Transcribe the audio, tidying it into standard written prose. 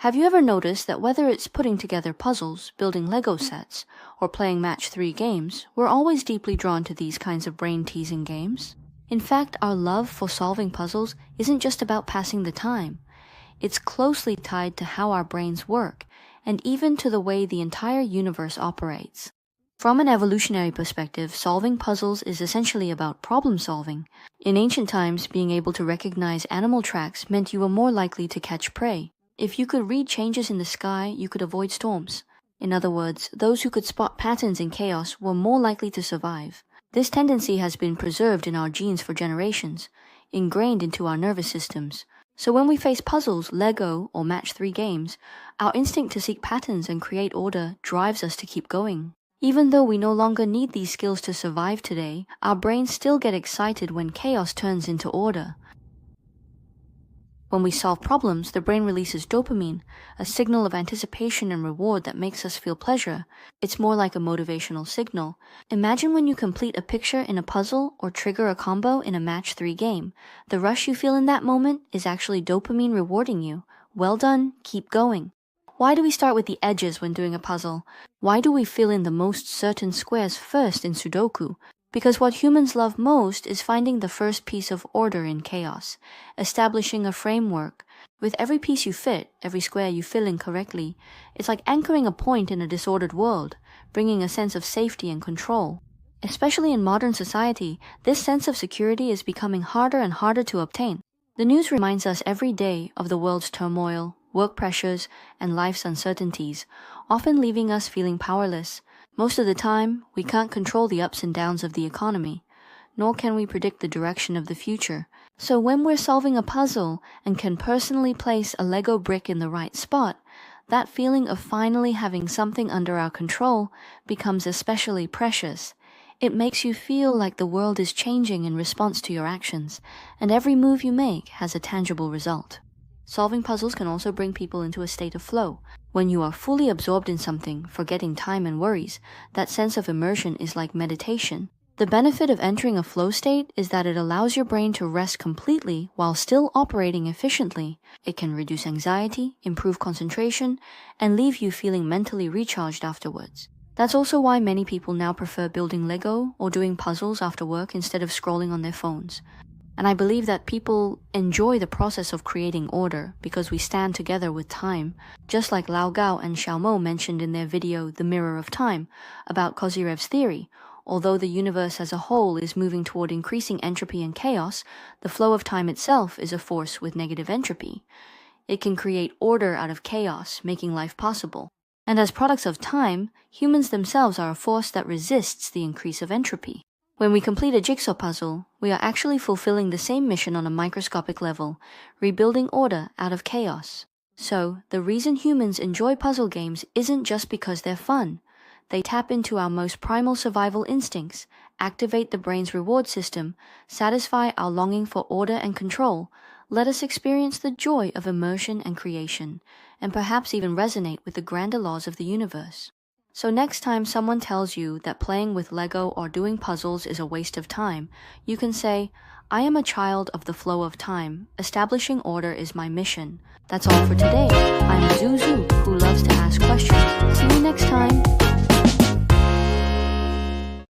Have you ever noticed that whether it's putting together puzzles, building Lego sets, or playing match 3 games, we're always deeply drawn to these kinds of brain-teasing games? In fact, our love for solving puzzles isn't just about passing the time. It's closely tied to how our brains work, and even to the way the entire universe operates. From an evolutionary perspective, solving puzzles is essentially about problem solving. In ancient times, being able to recognize animal tracks meant you were more likely to catch prey. If you could read changes in the sky, you could avoid storms. In other words, those who could spot patterns in chaos were more likely to survive. This tendency has been preserved in our genes for generations, ingrained into our nervous systems. So when we face puzzles, Lego, or match 3 games, our instinct to seek patterns and create order drives us to keep going. Even though we no longer need these skills to survive today, our brains still get excited when chaos turns into order. When we solve problems, the brain releases dopamine, a signal of anticipation and reward that makes us feel pleasure. It's more like a motivational signal. Imagine when you complete a picture in a puzzle or trigger a combo in a match 3 game. The rush you feel in that moment is actually dopamine rewarding you. Well done, keep going. Why do we start with the edges when doing a puzzle? Why do we fill in the most certain squares first in Sudoku? Because what humans love most is finding the first piece of order in chaos, establishing a framework. With every piece you fit, every square you fill in correctly, it's like anchoring a point in a disordered world, bringing a sense of safety and control. Especially in modern society, this sense of security is becoming harder and harder to obtain. The news reminds us every day of the world's turmoil, work pressures, and life's uncertainties, often leaving us feeling powerless. Most of the time, we can't control the ups and downs of the economy, nor can we predict the direction of the future. So when we're solving a puzzle and can personally place a Lego brick in the right spot, that feeling of finally having something under our control becomes especially precious. It makes you feel like the world is changing in response to your actions, and every move you make has a tangible result. Solving puzzles can also bring people into a state of flow. When you are fully absorbed in something, forgetting time and worries, that sense of immersion is like meditation. The benefit of entering a flow state is that it allows your brain to rest completely while still operating efficiently. It can reduce anxiety, improve concentration, and leave you feeling mentally recharged afterwards. That's also why many people now prefer building Lego or doing puzzles after work instead of scrolling on their phones. And I believe that people enjoy the process of creating order because we stand together with time, just like Lao Gao and Xiao Mo mentioned in their video The Mirror of Time about Kozyrev's theory. Although the universe as a whole is moving toward increasing entropy and chaos, the flow of time itself is a force with negative entropy. It can create order out of chaos, making life possible. And as products of time, humans themselves are a force that resists the increase of entropy. When we complete a jigsaw puzzle, we are actually fulfilling the same mission on a microscopic level, rebuilding order out of chaos. So, the reason humans enjoy puzzle games isn't just because they're fun. They tap into our most primal survival instincts, activate the brain's reward system, satisfy our longing for order and control, let us experience the joy of immersion and creation, and perhaps even resonate with the grander laws of the universe. So next time someone tells you that playing with Lego or doing puzzles is a waste of time, you can say, I am a child of the flow of time. Establishing order is my mission. That's all for today. I'm Zuzu, who loves to ask questions. See you next time.